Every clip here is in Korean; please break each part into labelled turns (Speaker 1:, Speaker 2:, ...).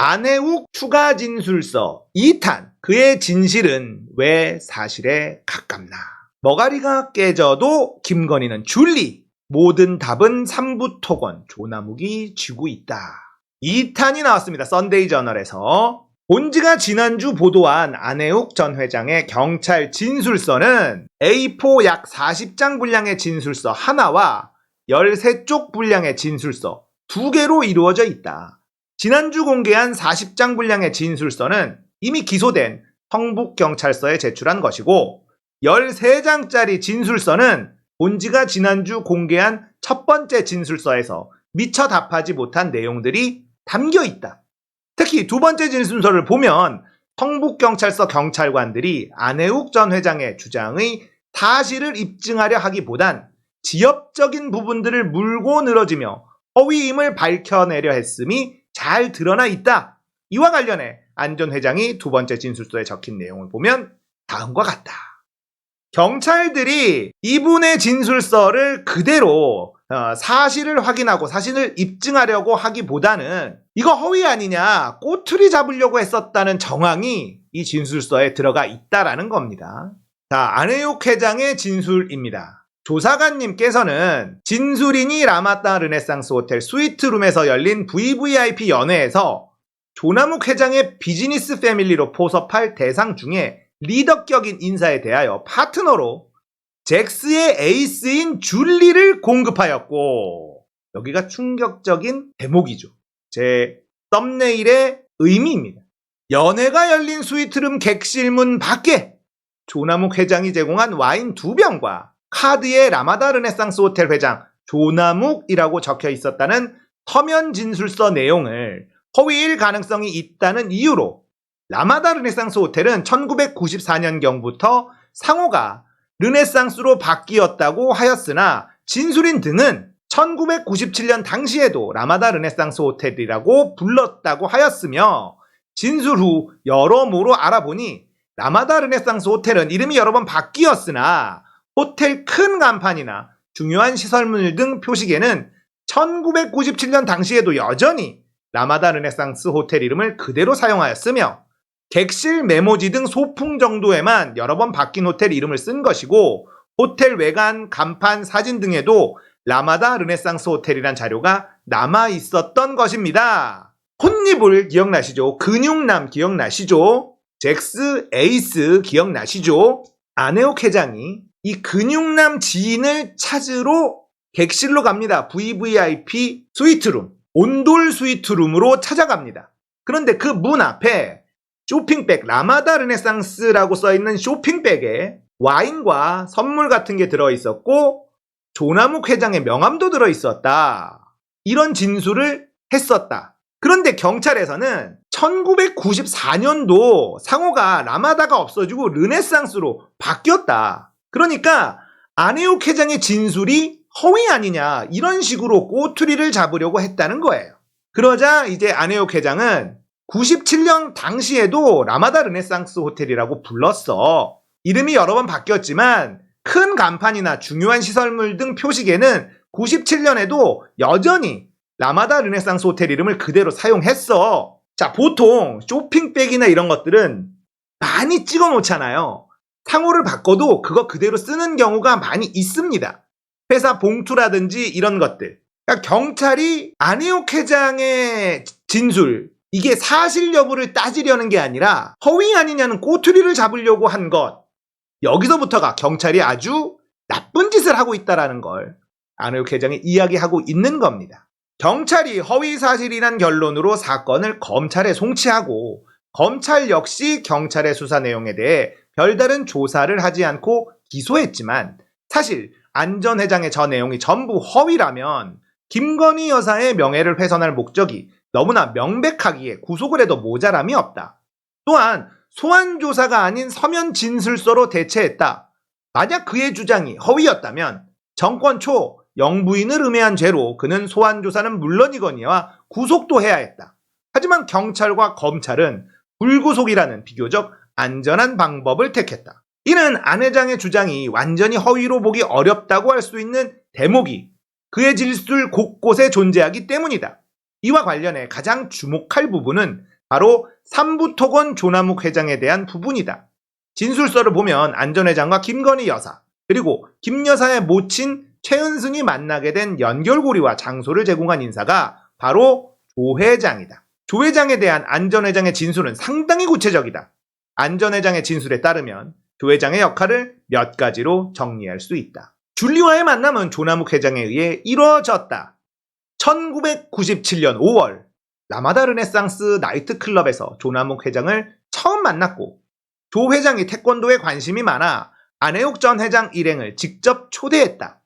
Speaker 1: 안혜욱 추가 진술서 2탄. 그의 진실은 왜 사실에 가깝나. 머가리가 깨져도 김건희는 줄리. 모든 답은 삼부토건 조남욱이 쥐고 있다. 2탄이 나왔습니다. 썬데이 저널에서. 본지가 지난주 보도한 안혜욱 전 회장의 경찰 진술서는 A4 약 40장 분량의 진술서 하나와 13쪽 분량의 진술서 2개로 이루어져 있다. 지난주 공개한 40장 분량의 진술서는 이미 기소된 성북경찰서에 제출한 것이고 13장짜리 진술서는 본지가 지난주 공개한 첫 번째 진술서에서 미처 답하지 못한 내용들이 담겨 있다. 특히 두 번째 진술서를 보면 성북경찰서 경찰관들이 안혜욱 전 회장의 주장의 사실을 입증하려 하기보단 지엽적인 부분들을 물고 늘어지며 허위임을 밝혀내려 했음이 잘 드러나 있다. 이와 관련해 안 전 회장이 두 번째 진술서에 적힌 내용을 보면 다음과 같다. 경찰들이 이분의 진술서를 그대로 사실을 확인하고 사실을 입증하려고 하기보다는 이거 허위 아니냐, 꼬투리 잡으려고 했었다는 정황이 이 진술서에 들어가 있다라는 겁니다. 자, 안혜욱 회장의 진술입니다. 조사관님께서는 진술인이 라마다 르네상스 호텔 스위트룸에서 열린 VVIP 연회에서 조남욱 회장의 비즈니스 패밀리로 포섭할 대상 중에 리더격인 인사에 대하여 파트너로 잭스의 에이스인 줄리를 공급하였고, 여기가 충격적인 대목이죠. 제 썸네일의 의미입니다. 연회가 열린 스위트룸 객실문 밖에 조남욱 회장이 제공한 와인 2병과 카드에 라마다 르네상스 호텔 회장 조남욱이라고 적혀 있었다는 서면 진술서 내용을 허위일 가능성이 있다는 이유로 라마다 르네상스 호텔은 1994년경부터 상호가 르네상스로 바뀌었다고 하였으나 진술인 등은 1997년 당시에도 라마다 르네상스 호텔이라고 불렀다고 하였으며 진술 후 여러모로 알아보니 라마다 르네상스 호텔은 이름이 여러 번 바뀌었으나 호텔 큰 간판이나 중요한 시설물 등 표식에는 1997년 당시에도 여전히 라마다 르네상스 호텔 이름을 그대로 사용하였으며 객실 메모지 등 소풍 정도에만 여러 번 바뀐 호텔 이름을 쓴 것이고 호텔 외관, 간판, 사진 등에도 라마다 르네상스 호텔이란 자료가 남아 있었던 것입니다. 혼입을 기억나시죠? 근육남 기억나시죠? 잭스, 에이스 기억나시죠? 안혜욱 회장이 이 근육남 지인을 찾으러 객실로 갑니다. VVIP 스위트룸, 온돌 스위트룸으로 찾아갑니다. 그런데 그 문 앞에 쇼핑백, 라마다 르네상스라고 써있는 쇼핑백에 와인과 선물 같은 게 들어있었고 조남욱 회장의 명함도 들어있었다. 이런 진술을 했었다. 그런데 경찰에서는 1994년도 상호가 라마다가 없어지고 르네상스로 바뀌었다. 그러니까 안혜욱 회장의 진술이 허위 아니냐, 이런 식으로 꼬투리를 잡으려고 했다는 거예요. 그러자 이제 안혜욱 회장은 97년 당시에도 라마다 르네상스 호텔이라고 불렀어. 이름이 여러 번 바뀌었지만 큰 간판이나 중요한 시설물 등 표식에는 97년에도 여전히 라마다 르네상스 호텔 이름을 그대로 사용했어. 자, 보통 쇼핑백이나 이런 것들은 많이 찍어 놓잖아요. 상호를 바꿔도 그거 그대로 쓰는 경우가 많이 있습니다. 회사 봉투라든지 이런 것들. 그러니까 경찰이 안혜욱 회장의 진술, 이게 사실 여부를 따지려는 게 아니라 허위 아니냐는 꼬투리를 잡으려고 한 것. 여기서부터가 경찰이 아주 나쁜 짓을 하고 있다는 걸 안혜욱 회장이 이야기하고 있는 겁니다. 경찰이 허위 사실이란 결론으로 사건을 검찰에 송치하고 검찰 역시 경찰의 수사 내용에 대해 별다른 조사를 하지 않고 기소했지만 사실 안 전 회장의 저 내용이 전부 허위라면 김건희 여사의 명예를 훼손할 목적이 너무나 명백하기에 구속을 해도 모자람이 없다. 또한 소환조사가 아닌 서면 진술서로 대체했다. 만약 그의 주장이 허위였다면 정권 초 영부인을 음해한 죄로 그는 소환조사는 물론이거니와 구속도 해야 했다. 하지만 경찰과 검찰은 불구속이라는 비교적 안전한 방법을 택했다. 이는 안 회장의 주장이 완전히 허위로 보기 어렵다고 할 수 있는 대목이 그의 진술 곳곳에 존재하기 때문이다. 이와 관련해 가장 주목할 부분은 바로 삼부토건 조남욱 회장에 대한 부분이다. 진술서를 보면 안 전 회장과 김건희 여사, 그리고 김 여사의 모친 최은순이 만나게 된 연결고리와 장소를 제공한 인사가 바로 조 회장이다. 조 회장에 대한 안 전 회장의 진술은 상당히 구체적이다. 안 전 회장의 진술에 따르면 조 회장의 역할을 몇 가지로 정리할 수 있다. 줄리와의 만남은 조남욱 회장에 의해 이루어졌다. 1997년 5월 라마다 르네상스 나이트클럽에서 조남욱 회장을 처음 만났고, 조 회장이 태권도에 관심이 많아 안혜욱 전 회장 일행을 직접 초대했다.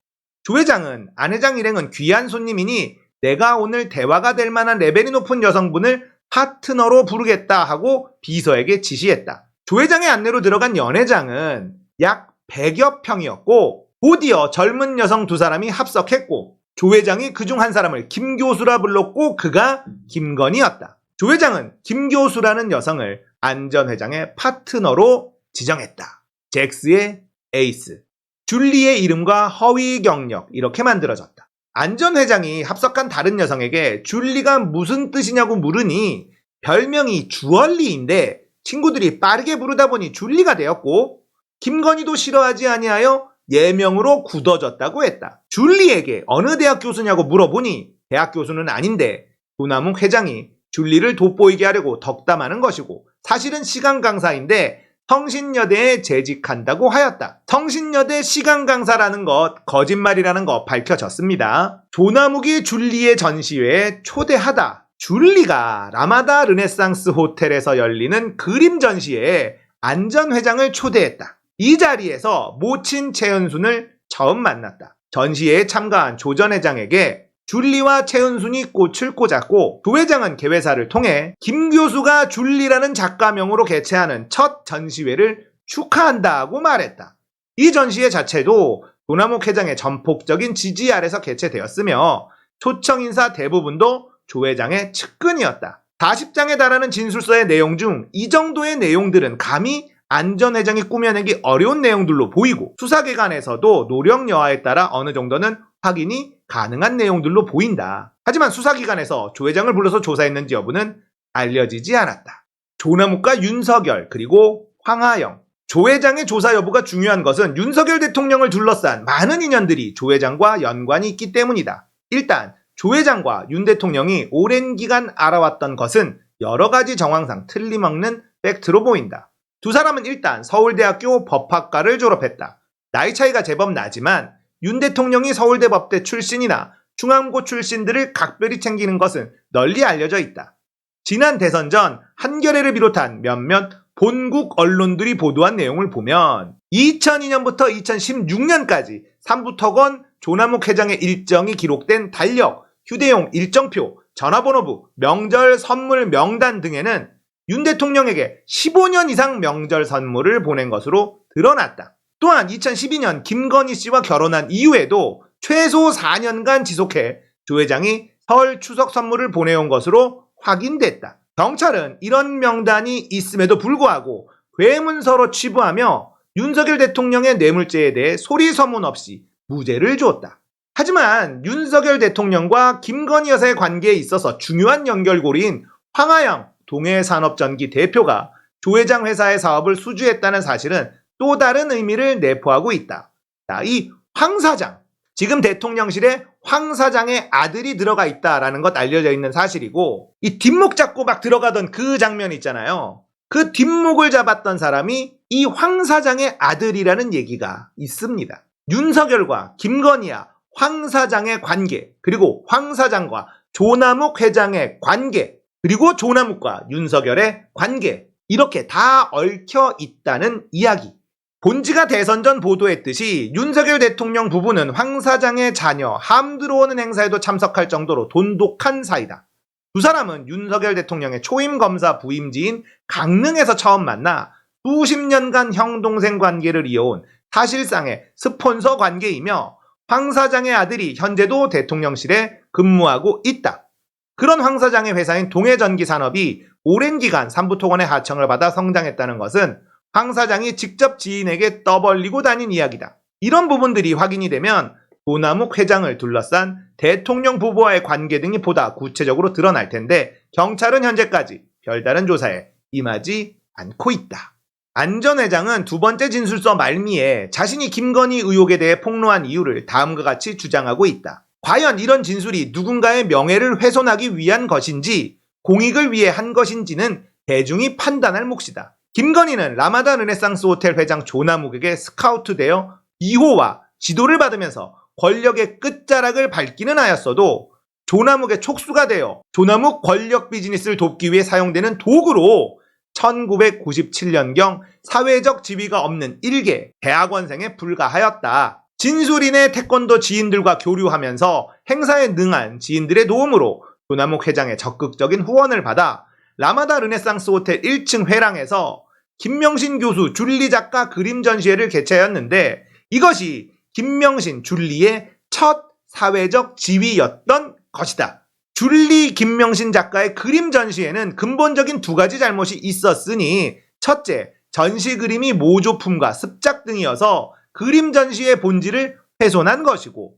Speaker 1: 조 회장은 안 회장 일행은 귀한 손님이니 내가 오늘 대화가 될 만한 레벨이 높은 여성분을 파트너로 부르겠다 하고 비서에게 지시했다. 조 회장의 안내로 들어간 연 회장은 약 100여 평이었고, 곧이어 젊은 여성 2사람이 합석했고, 조 회장이 그중 한 사람을 김 교수라 불렀고 그가 김건희였다. 조 회장은 김 교수라는 여성을 안 전 회장의 파트너로 지정했다. 잭스의 에이스, 줄리의 이름과 허위 경력 이렇게 만들어졌다. 안 전 회장이 합석한 다른 여성에게 줄리가 무슨 뜻이냐고 물으니 별명이 주얼리인데 친구들이 빠르게 부르다 보니 줄리가 되었고, 김건희도 싫어하지 아니하여 예명으로 굳어졌다고 했다. 줄리에게 어느 대학 교수냐고 물어보니 대학 교수는 아닌데 조남욱 회장이 줄리를 돋보이게 하려고 덕담하는 것이고, 사실은 시간 강사인데 성신여대에 재직한다고 하였다. 성신여대 시간 강사라는 것 거짓말이라는 것 밝혀졌습니다. 조남욱이 줄리의 전시회에 초대하다. 줄리가 라마다 르네상스 호텔에서 열리는 그림 전시회에 안 전 회장을 초대했다. 이 자리에서 모친 최은순을 처음 만났다. 전시회에 참가한 조 전 회장에게 줄리와 최은순이 꽃을 꽂았고, 조 회장은 개회사를 통해 김 교수가 줄리라는 작가명으로 개최하는 첫 전시회를 축하한다고 말했다. 이 전시회 자체도 조남욱 회장의 전폭적인 지지 아래서 개최되었으며 초청 인사 대부분도 조 회장의 측근이었다. 40장에 달하는 진술서의 내용 중 이 정도의 내용들은 감히 안 전 회장이 꾸며내기 어려운 내용들로 보이고, 수사기관에서도 노력 여하에 따라 어느 정도는 확인이 가능한 내용들로 보인다. 하지만 수사기관에서 조 회장을 불러서 조사했는지 여부는 알려지지 않았다. 조남욱과 윤석열 그리고 황하영, 조 회장의 조사 여부가 중요한 것은 윤석열 대통령을 둘러싼 많은 인연들이 조 회장과 연관이 있기 때문이다. 일단 조 회장과 윤 대통령이 오랜 기간 알아왔던 것은 여러 가지 정황상 틀림없는 팩트로 보인다. 2사람은 일단 서울대학교 법학과를 졸업했다. 나이 차이가 제법 나지만 윤 대통령이 서울대 법대 출신이나 중앙고 출신들을 각별히 챙기는 것은 널리 알려져 있다. 지난 대선 전 한겨레를 비롯한 몇몇 본국 언론들이 보도한 내용을 보면 2002년부터 2016년까지 삼부토건 조남욱 회장의 일정이 기록된 달력, 휴대용 일정표, 전화번호부, 명절 선물 명단 등에는 윤 대통령에게 15년 이상 명절 선물을 보낸 것으로 드러났다. 또한 2012년 김건희 씨와 결혼한 이후에도 최소 4년간 지속해 조 회장이 설 추석 선물을 보내온 것으로 확인됐다. 경찰은 이런 명단이 있음에도 불구하고 괴문서로 치부하며 윤석열 대통령의 뇌물죄에 대해 소리소문 없이 무죄를 주었다. 하지만 윤석열 대통령과 김건희 여사의 관계에 있어서 중요한 연결고리인 황하영 동해산업전기 대표가 조 회장 회사의 사업을 수주했다는 사실은 또 다른 의미를 내포하고 있다. 자, 이 황 사장, 지금 대통령실에 황 사장의 아들이 들어가 있다라는 것 알려져 있는 사실이고, 이 뒷목 잡고 막 들어가던 그 장면 있잖아요. 그 뒷목을 잡았던 사람이 이 황 사장의 아들이라는 얘기가 있습니다. 윤석열과 김건희와 황 사장의 관계, 그리고 황 사장과 조남욱 회장의 관계, 그리고 조남욱과 윤석열의 관계, 이렇게 다 얽혀 있다는 이야기. 본지가 대선 전 보도했듯이 윤석열 대통령 부부는 황 사장의 자녀 함 들어오는 행사에도 참석할 정도로 돈독한 사이다. 2사람은 윤석열 대통령의 초임 검사 부임지인 강릉에서 처음 만나 수십 년간 형-동생 관계를 이어온 사실상의 스폰서 관계이며, 황 사장의 아들이 현재도 대통령실에 근무하고 있다. 그런 황 사장의 회사인 동해전기산업이 오랜 기간 삼부토건의 하청을 받아 성장했다는 것은 황 사장이 직접 지인에게 떠벌리고 다닌 이야기다. 이런 부분들이 확인이 되면 조남욱 회장을 둘러싼 대통령 부부와의 관계 등이 보다 구체적으로 드러날 텐데, 경찰은 현재까지 별다른 조사에 임하지 않고 있다. 안 전 회장은 두 번째 진술서 말미에 자신이 김건희 의혹에 대해 폭로한 이유를 다음과 같이 주장하고 있다. 과연 이런 진술이 누군가의 명예를 훼손하기 위한 것인지 공익을 위해 한 것인지는 대중이 판단할 몫이다. 김건희는 라마다 르네상스 호텔 회장 조남욱에게 스카우트되어 비호와 지도를 받으면서 권력의 끝자락을 밟기는 하였어도 조남욱의 촉수가 되어 조남욱 권력 비즈니스를 돕기 위해 사용되는 도구로 1997년경 사회적 지위가 없는 일개 대학원생에 불과하였다. 진술인의 태권도 지인들과 교류하면서 행사에 능한 지인들의 도움으로 조남욱 회장의 적극적인 후원을 받아 라마다 르네상스 호텔 1층 회랑에서 김명신 교수 줄리 작가 그림 전시회를 개최하였는데 이것이 김명신 줄리의 첫 사회적 지위였던 것이다. 줄리 김명신 작가의 그림 전시회는 근본적인 두 가지 잘못이 있었으니 첫째, 전시 그림이 모조품과 습작 등이어서 그림 전시의 본질을 훼손한 것이고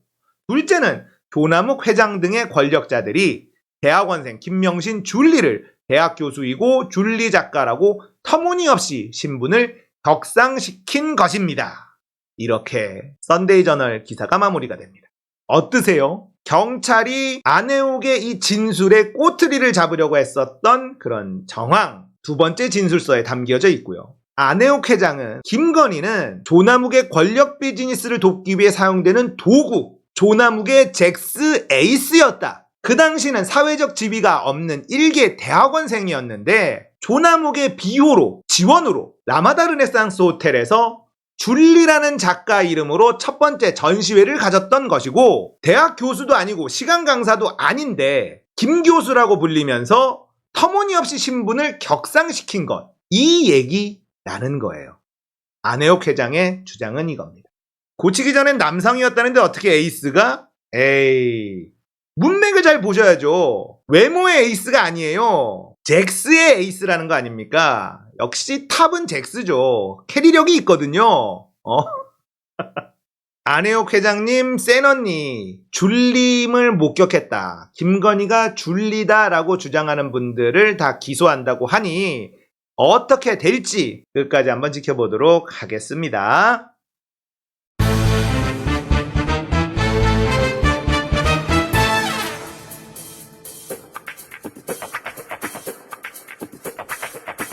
Speaker 1: 둘째는 조남욱 회장 등의 권력자들이 대학원생 김명신 줄리를 대학 교수이고 줄리 작가라고 터무니없이 신분을 격상시킨 것입니다. 이렇게 썬데이 저널 기사가 마무리가 됩니다. 어떠세요? 경찰이 안혜욱의 이 진술에 꼬투리를 잡으려고 했었던 그런 정황 두 번째 진술서에 담겨져 있고요. 안혜욱 회장은 김건희는 조남욱의 권력 비즈니스를 돕기 위해 사용되는 도구 조남욱의 잭스 에이스였다. 그 당시는 사회적 지위가 없는 일개 대학원생이었는데 조남욱의 비호로 지원으로 라마다 르네상스 호텔에서 줄리라는 작가 이름으로 첫 번째 전시회를 가졌던 것이고 대학 교수도 아니고 시간 강사도 아닌데 김 교수라고 불리면서 터무니없이 신분을 격상시킨 것. 이 얘기라는 거예요. 안혜욱 회장의 주장은 이겁니다. 고치기 전엔 남성이었다는데 어떻게 에이스가? 에이, 문맥을 잘 보셔야죠. 외모의 에이스가 아니에요. 잭스의 에이스라는 거 아닙니까? 역시 탑은 잭스죠. 캐리력이 있거든요. 안혜욱 회장님, 센 언니, 줄림을 목격했다. 김건희가 줄리다라고 주장하는 분들을 다 기소한다고 하니 어떻게 될지 끝까지 한번 지켜보도록 하겠습니다.